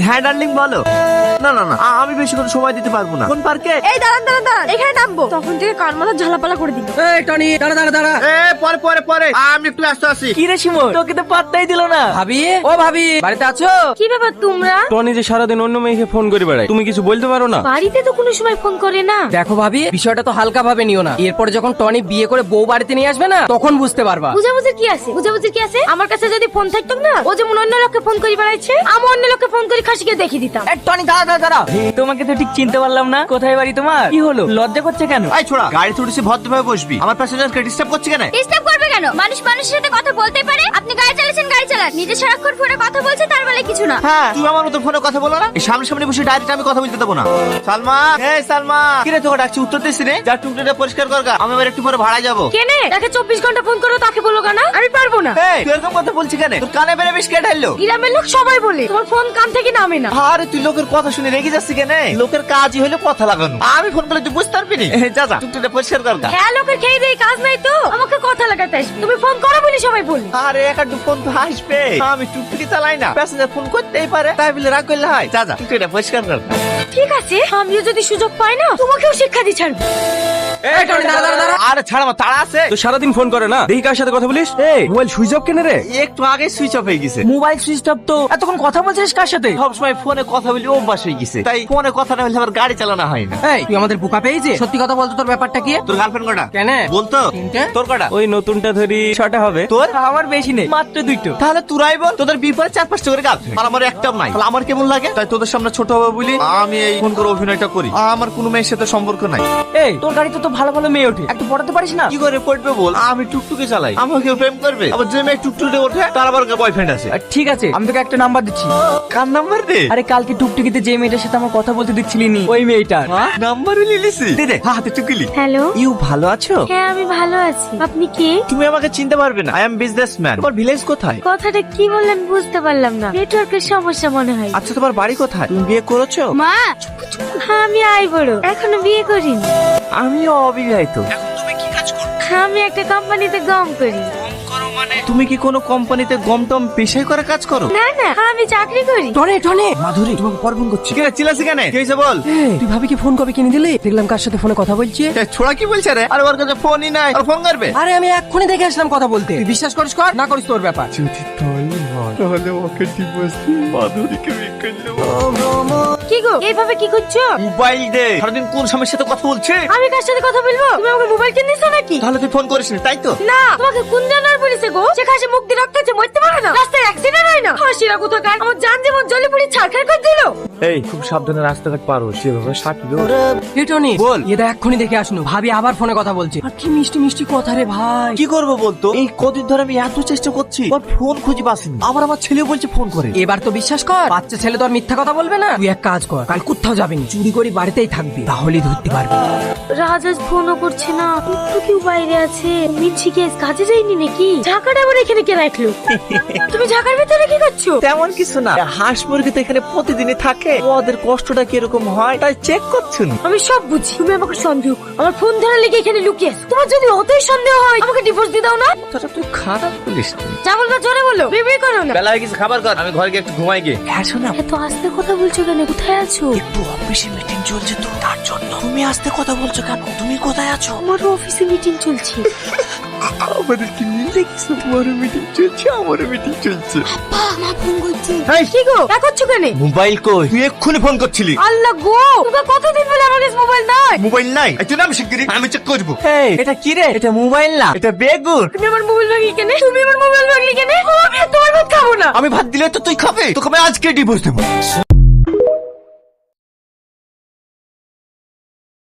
হ্যাঁ ডার্লিং বলো। না না না আমি বেশিক্ষণ সময় দিতে পারবো না। কোন পার্কে? এই দাঁড়ান দাঁড়ান দাঁড়ান, এখানে নামবো। তখন থেকে কান মাথা ঝালাপালা করে দিল। এই টনি দাঁড়া দাঁড়া দাঁড়া। পরে পরে পরে আমি একটু ব্যস্ত আছি। কি রে শিমুল, তোকে তো পাত্তাই দিল না। ভাবি, ও ভাবি বাড়িতে আছো? কি ব্যাপার তোমরা? টনি যে সারাদিন অন্য মেয়েকে ফোন করে বেড়ায়, তুমি কিছু বলতে পারো না? বাড়িতে তো কোনো সময় ফোন করে না। দেখো ভাবি, বিষয়টা তো হালকা ভাবে নিও না। এরপর যখন টনি বিয়ে করে বউ বাড়িতে নিয়ে আসবে না, তখন বুঝতে পারবা। বুঝাবুঝির কি আছে? বুঝাবুঝির কি আছে? আমার কাছে যদি ফোন থাকতো না, ও যেমন অন্য লোককে ফোন করে বেড়াচ্ছে, আমি অন্য লোককে ফোন করে খাসিকে দেখিয়ে দিতাম। টনি দাঁড়া দাঁড়া দাঁড়া, তোমাকে তো ঠিক চিনতে পারলাম না। কোথায় বাড়ি তোমার? কি হলো, লজ্জা করছে কেন? এই ছোড়া, গাড়িতে উঠেছি ভদ্রভাবে বসবি। আমার প্যাসেঞ্জারকে ডিস্টার্ব করছে কেন? ডিস্টার্ব করবে কেন? মানুষ মানুষের সাথে কথা বলতে পারে। আপনি গাড়ি চালাচ্ছেন, গাড়ি চালান। নিজে সারাক্ষণ ফোনে কথা বলছে, তার বলে কিছু না। হ্যাঁ তুই আমার মতো ফোনে কথা বলো না। এই সামনে সামনে বসে ডাইরেক্ট আমি কথা বলতে দেবো না। সালমা, এই সালমা, কি রে তোকে ডাকছি উত্তর দিস রে? যা টুকটুটা পরিষ্কার কর গা, আমি আবার একটু পরে ভাড়া যাবো। কেনে তাকে 24 ঘন্টা ফোন করো, তাকে বলো কেন? আমি পারবো না। এই তুই এরকম কথা বলছিস কেন? তোর কানে বেরে বেশ কে ঢাললো? গ্রামের লোক সবাই বলে তোমার ফোন কান থেকে নামে না। আরে তুই লোকের কথা শুনে রেগে যাচ্ছিস কেন? লোকের কাজই হলো কথা লাগানো। আমি ফোন করলে তুই বুঝতে পারবি না। যা যা টুকটুটা পরিষ্কার কর গা। হ্যাঁ, লোকের খেয়ে দেয় কাজ নাই তো আমাকে কথা লাগাতে আসবে। তুমি ফোন করো বলে সবাই বলে। আরে একটা ফোন তো আসবে। আমি টুকটুকি চালাই না, প্যাসেঞ্জার ফোন করতেই পারে, তাই বলে রাগ করলে হয়? যা যা টুকটুটা পরিষ্কার কর গা। ঠিক আছে, আমিও যদি সুযোগ পাই না, তোমাকেও শিক্ষা দিয়ে ছাড়বো। এই টনি দাঁড়া দাঁড়া দাঁড়া। আরে ছাড়, আমার তাড়া আছে। তো সারাদিন ফোন করে না, দেখি কার সাথে কথা বলিস। এই মোবাইল সুইচ অফ কেন রে? একটু আগে সুইচ অফ হয়ে গেছে। মোবাইল সুইচ অফ তো, এতক্ষণ কথা বলছিস কার সাথে? সবসময় ফোনে কথা বলি অভ্যাস হয়ে গেছে, তাই ফোনে কথা না বললে আমার গাড়ি চালানো হয় না। এই তুই আমাদের বোকা পেয়েছে? সত্যি কথা বলতো, তোর ব্যাপারটা কি? তোর গার্লফ্রেন্ড কটা? কেন? বলতো। তিনটে। তোর কটা? ওই নতুনটা ধরি 6টা হবে। তোর? আমার বেশি নেই, মাত্র 2টো। তাহলে তুরাই বল, তোদের বিপরীত 4-5টা করে গার্লফ্রেন্ড, আর আমার একটাও নাই। তাহলে আমার কেমন লাগে? তাই তোদের সামনে ছোট হবে বলি আমি এই ফোন করে অভিনয়টা করি। আমার কোনো মেয়ের সাথে সম্পর্ক নাই। এই তোর গাড়িতে তো ভালো ভালো মেয়ে ওঠে, একটু পড়াতে পারিস না? কি করে পড়বে বল? আমি টুকটুকে চালাই, আমাকে প্রেম করবে? আবার যে মেয়ে টুকটুকে ওঠে তার আবার বয়ফ্রেন্ড আছে। ঠিক আছে, আমি তোকে একটা নাম্বার দিচ্ছি। কার নাম্বার দে? আরে কালকে টুকটুকিতে যে মেয়েটার সাথে আমার কথা বলতে দিচ্ছিলি নি, ওই মেয়েটার। নাম্বার লিলিছি দে দে, হাতে টুকিলি। হ্যালো, ইউ ভালো আছো? হ্যাঁ আমি ভালো আছি। আপনি কে? তুমি আমাকে চিনতে পারবে না, আই এম বিজনেসম্যান। তোমার ভিলেজ কোথায়? কথাটা কি বললেন বুঝতে পারলাম না। নেটওয়ার্কের সমস্যা মনে হয়। আচ্ছা তোমার বাড়ি কোথায়? তুমি বিয়ে করেছো? মা, হ্যাঁ আমি আই বড়, এখনো বিয়ে করিনি। আমিও অবিবাহিত। আমি একটা কোম্পানিতে গম করি। তুমি কি কোনো কোম্পানিতে গম টম পেশাই করে কাজ করো? না না, আমি চাকরি করি। টনি টনি মাধুরী তোমাকে পর ফোন করছি। কি রে চিল্লাছিস কেন? কি হয়েছে বল? এই, তুই ভাবিকে ফোন কবে কিনে দিলি? দেখলাম কার সাথে ফোনে কথা বলছে। এ, ছোড়া কি বলছে রে? আরে ওর কাছে ফোনই নাই, আর ফোন করবে? আরে আমি এক্ষুনি দেখে আসলাম কথা বলতে। তুই বিশ্বাস করিস কর, না করিস তোর ব্যাপার। তাহলে ওকে ডিভোর্স দিয়ে মাধুরীকে বিয়ে করলো। কি গো, এইভাবে কি করছো? মোবাইল দে। সারাদিন কোন সময়ের সাথে কথা বলছে? আমি কার সাথে কথা বলবো? তুমি আমাকে মোবাইল কিনে দিছো নাকি? তাহলে তুই ফোন করিস না, তাই তো? না, তোমাকে কোন জানার বলেছে গো? যে খাসি মুখ দিয়ে রক্ত আছে মরতে পারে না, রাস্তায় অ্যাক্সিডেন্ট হয় না। হাসিরা কোথাকার আমার জান জীবন জ্বলে পুড়ে ছারখার করে দিল। এই খুব সাবধানে রাস্তাঘাট পার হো, সেভাবে সাকিলো। এই টনি বল। এটা এক্ষুনি দেখে আসনু, ভাবি আবার ফোনে কথা বলছে। আর কি মিষ্টি মিষ্টি কথা রে ভাই। কি করবো বলতো? এই কদিন ধরে আমি এত চেষ্টা করছি, ওর ফোন খুঁজে পাচ্ছিনি। আমার ছেলেও বলছে ফোন করে। এবার তো বিশ্বাস কর, বাচ্চা ছেলে তো আর মিথ্যা কথা বলবে না। তুই এক কাজ কর, কাল কোথাও যাবি না, চুরি করে বাড়িতেই থাকবি, তাহলেই ধরতে পারবি। রাজাজ ফোনও করছে না, একটু কেউ বাইরে আছে। মিচ্ছি কেস কাজে যায়নি নাকি? ঝাঁকাটা আবার এখানে কে রাখলো? তুমি ঝাঁকার ভিতরে কি করছো? তেমন কিছু না, হাঁস মুরগি তো এখানে প্রতিদিনই থাকে, ওদের কষ্টটা কিরকম হয় তাই চেক করছেন। আমি সব বুঝি, তুমি আমাকে সন্দেহ করো। আমার ফোন ধরার লেগে এখানে লুকিয়ে আছো। তোমার যদি অতই সন্দেহ হয় আমাকে ডিভোর্স দিয়ে দাও না। তোরা তুই খারাপ বলিস। যা বলবো জোরে বলো, বিড়বিড় করো না। বেলা হয়ে গেছে, খাবার কর, আমি ঘরে গিয়ে একটু ঘুমাই গিয়ে। হ্যাঁ শোনা, এত আস্তে কথা বলছো কেন? কোথায় আছো? একটু অফিসে মিটিং চলছে তো, তার জন্য। তুমি আস্তে কথা বলছো কেন? তুমি কোথায় আছো? আমারও অফিসে মিটিং চলছে। আমাদের কি মিল দেখিস? তোমারও মিটিং চলছে, আমারও মিটিং চলছে। মা ফোন করছে। কি গো, তা করছো কেন? মোবাইল কই? তুই এক্ষুনি ফোন করছিলি। আল্লাহ গো, তুমি কতদিন বলে আমার কাছে মোবাইল নাই? মোবাইল নাই? একটু নাম শিগগিরি, আমি চেক করবো। এই এটা কি রে? এটা মোবাইল না, এটা বেগুন। তুমি আমার মোবাইল ভাগলি কেন? তুমি আমার মোবাইল ভাগলি কেন? আমি আর তোমার ভাত খাবো না। আমি ভাত দিলে তো তুই খাবে, তোকে আমি আজকে ডিভোর্স দেবো।